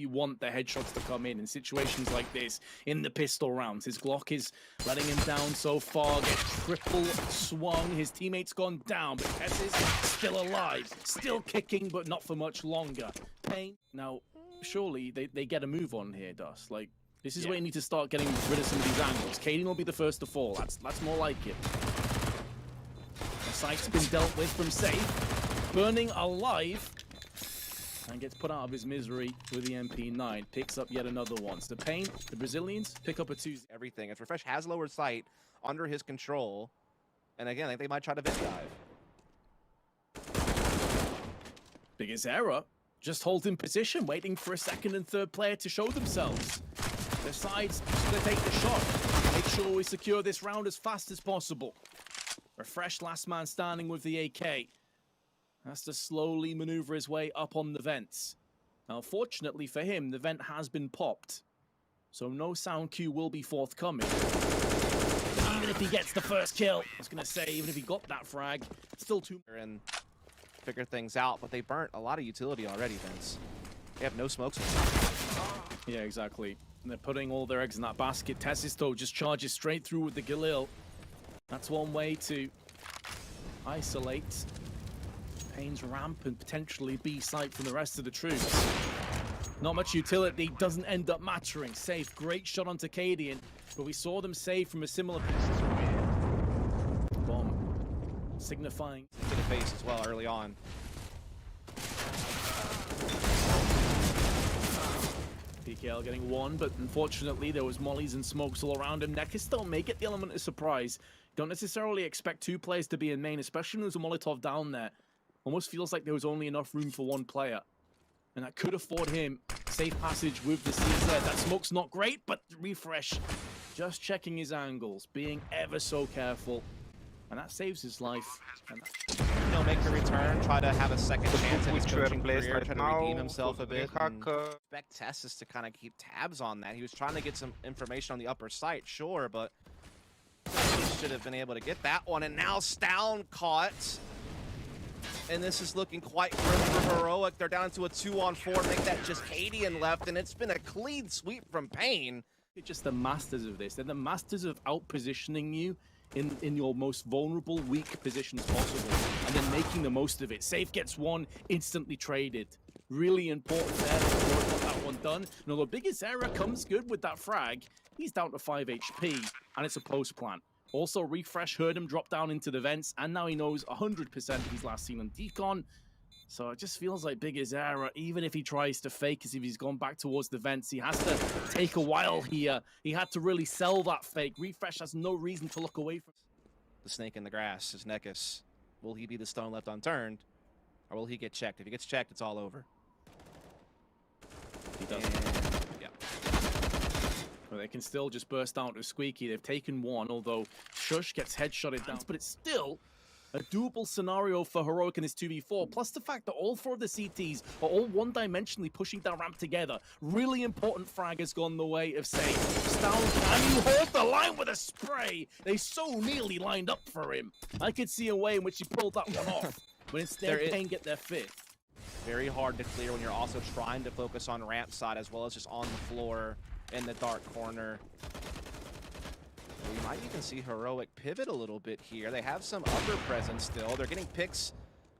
You want the headshots to come in situations like this, in the pistol rounds. His Glock is letting him down so far, gets triple swung. His teammate's gone down, but Tess is still alive, still kicking, but not for much longer. Pain. Now, surely they get a move on here, Dust. Like, this is where you need to start getting rid of some of these angles. Kaden will be the first to fall. That's more like it. The sight's been dealt with from Safe. Burning alive. And gets put out of his misery with the MP9. Picks up yet another one. So Pain, the Brazilians, pick up a 2. Everything. As Refresh has lowered sight under his control. And again, I think they might try to vent dive. Biggest error. Just hold in position, waiting for a second and third player to show themselves. Decides to take the shot. Make sure we secure this round as fast as possible. Refresh, last man standing with the AK. Has to slowly maneuver his way up on the vents. Now, fortunately for him, the vent has been popped. So no sound cue will be forthcoming. Even if he gets the first kill, I was going to say, even if he got that frag, still too... And figure things out, but they burnt a lot of utility already, Vince. They have no smokes. Yeah, exactly. And they're putting all their eggs in that basket. Tesisto just charges straight through with the Galil. That's one way to isolate Pain's ramp and potentially B site from the rest of the troops. Not much utility, doesn't end up mattering. Safe, great shot onto Cadian, but we saw them save from a similar position. Bomb. Signifying to the face as well early on. PKL getting one, but unfortunately there was mollies and smokes all around him. Nekkers don't make it the element of surprise. Don't necessarily expect two players to be in main, especially when there's a Molotov down there. Almost feels like there was only enough room for one player. And that could afford him safe passage with the CZ. That smoke's not great, but Refresh just checking his angles, being ever so careful. And that saves his life. And he'll make a return, try to have a second chance at his coaching career, try to redeem himself a bit. Expect Tessus to kind of keep tabs on that. He was trying to get some information on the upper site, sure, but he should have been able to get that one. And now Stown caught. And this is looking quite grim for Heroic. They're down to a 2-on-4. Make that just Cadian left, and it's been a clean sweep from Pain. They're just the masters of this. They're the masters of out-positioning you in your most vulnerable, weak positions possible, and then making the most of it. Safe gets one, instantly traded. Really important there to get that one done. Now, the biggest error comes good with that frag. He's down to 5 HP, and it's a post plant. Also, Refresh heard him drop down into the vents, and now he knows 100% he's last seen on Decon. So it just feels like biggest error, even if he tries to fake as if he's gone back towards the vents. He has to take a while here. He had to really sell that fake. Refresh has no reason to look away from the snake in the grass is Nekkers. Will he be the stone left unturned, or will he get checked? If he gets checked, it's all over. He doesn't. Yeah. Well, they can still just burst out to Squeaky. They've taken one, although Shush gets headshotted down. But it's still a doable scenario for Heroic in this 2v4, plus the fact that all four of the CTs are all one-dimensionally pushing down ramp together. Really important frag has gone the way of Safe. Stown, can you hold the line with a spray? They so nearly lined up for him. I could see a way in which he pulled that one off, but instead Pain get their fifth. Very hard to clear when you're also trying to focus on ramp side as well as just on the floor in the dark corner. We might even see Heroic pivot a little bit here. They have some upper presence still. They're getting picks,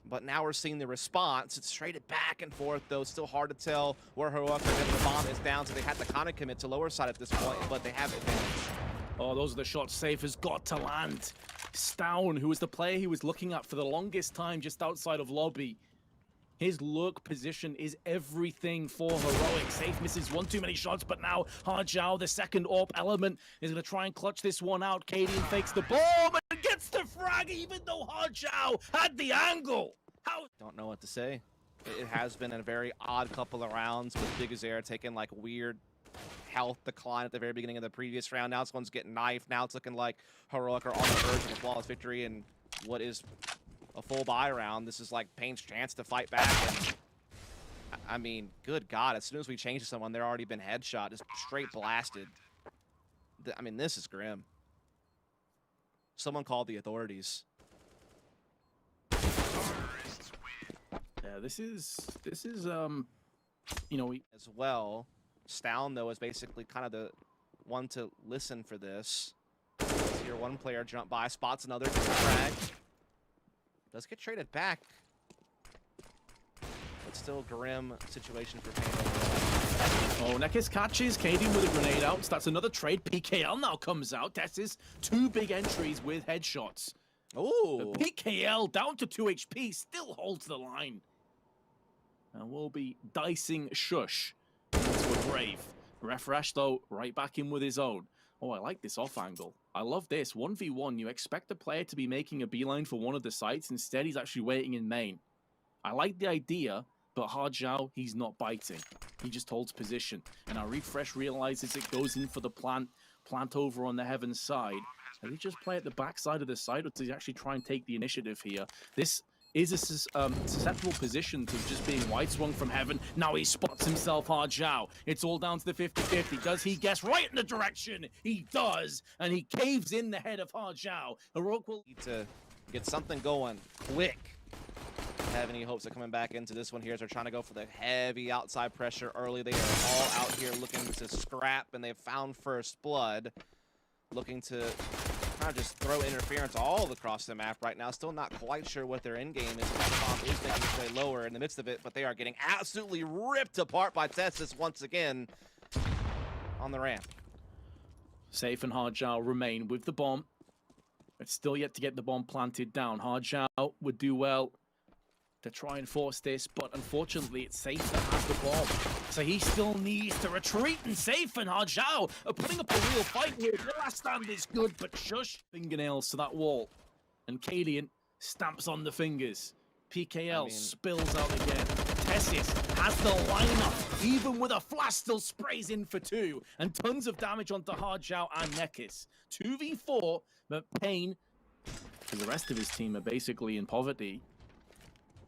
but now we're seeing the response. It's traded back and forth, though. Still hard to tell where Heroic are getting the bomb is down, so they had to kind of commit to lower side at this point, but they have advantage. Oh, those are the shots Safe has got to land. Stown, who was the player he was looking at for the longest time just outside of lobby. His lurk position is everything for Heroic. Safe misses one too many shots, but now Hajao, the second AWP element, is going to try and clutch this one out. Cadian fakes the bomb and gets the frag, even though Hajao had the angle. How? Don't know what to say. It has been a very odd couple of rounds with Big Azera taking like weird health decline at the very beginning of the previous round. Now this one's getting knifed. Now it's looking like Heroic are on the verge of a flawless victory in what is a full buy round. This is like Pain's chance to fight back. And, I mean, good God, as soon as we change to someone, they're already been headshot, just straight blasted. I mean, this is grim. Someone called the authorities. Yeah, this is you know, as well. Stown, though, is basically kind of the one to listen for this. Let's hear one player jump by, spots another, gets a frag. Does get traded back. But still grim situation for Pain. Oh, Nekis catches KD with a grenade out. That's another trade. PKL now comes out. Tesses 2 big entries with headshots. Ooh. PKL down to 2 HP, still holds the line. And we'll be dicing Shush into a Brave. Refresh, though, right back in with his own. Oh, I like this off angle. I love this. 1v1, you expect the player to be making a beeline for one of the sites. Instead, he's actually waiting in main. I like the idea, but Hard Zhao, he's not biting. He just holds position. And our Refresh realizes it goes in for the plant over on the Heaven side. Does he just play at the back side of the site, or does he actually try and take the initiative here? This is a susceptible position to just being wide swung from Heaven. Now he spots himself, Hard Zhao. It's all down to the 50-50. Does he guess right in the direction? He does, and he caves in the head of Hard Zhao. Heroic will Need to get something going quick. Have any hopes of coming back into this one here as they're trying to go for the heavy outside pressure early. They are all out here looking to scrap, and they've found first blood. Looking to kind of just throw interference all across the map right now. Still not quite sure what their end game is. Bomb is making its way lower in the midst of it, but they are getting absolutely ripped apart by Testis once again on the ramp. Safe and Hard Zhao remain with the bomb. It's still yet to get the bomb planted down. Hard Zhao would do well to try and force this, but unfortunately it's Safe that has the bomb. So he still needs to retreat, and Safe and Hard Zhao are putting up a real fight here. The last stand is good, but Shush fingernails to that wall. And Kalian stamps on the fingers. PKL spills out again. Tessis has the lineup, even with a flash still sprays in for 2, and tons of damage onto Hard Zhao and Nekis. 2v4, but Pain, and the rest of his team are basically in poverty.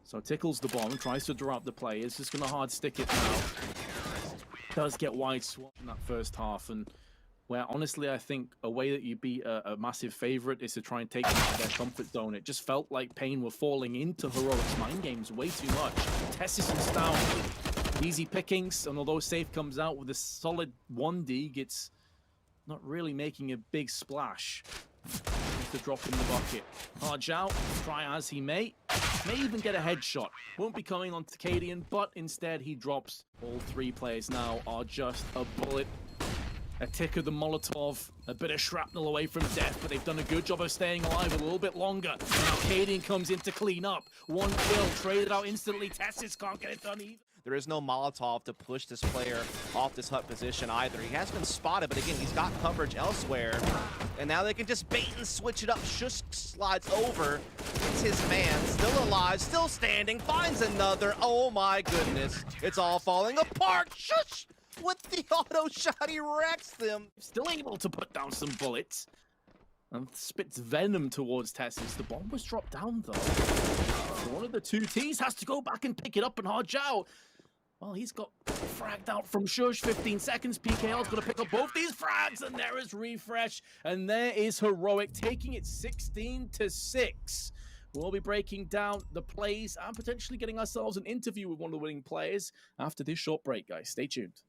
So tickles the bomb, tries to draw up the players, just gonna hard stick it now. Does get wide swap in that first half, and where honestly I think a way that you beat a massive favorite is to try and take them out of their comfort zone. It just felt like Pain were falling into Heroic's mind games way too much. Tessis and Stown, easy pickings, and although Safe comes out with a solid 1D, gets not really making a big splash. To drop in the bucket. Hard Zhao, try as he may even get a headshot. Won't be coming on to Cadian, but instead he drops. All 3 players now are just a bullet, a tick of the Molotov, a bit of shrapnel away from death, but they've done a good job of staying alive a little bit longer. Now Cadian comes in to clean up. 1 kill, traded out instantly. Tessis can't get it done either. There is no Molotov to push this player off this hut position either. He has been spotted, but again, he's got coverage elsewhere. And now they can just bait and switch it up. Shush slides over. It's his man, still alive, still standing, finds another. Oh my goodness. It's all falling apart. Shush! With the auto shot, he wrecks them. Still able to put down some bullets. And spits venom towards Tessis. The bomb was dropped down, though. One of the 2 Ts has to go back and pick it up, and Hard Zhao, well, he's got fragged out from Shush. 15 seconds. PKL's going to pick up both these frags, and there is Refresh. And there is Heroic taking it 16-6. We'll be breaking down the plays and potentially getting ourselves an interview with one of the winning players after this short break, guys. Stay tuned.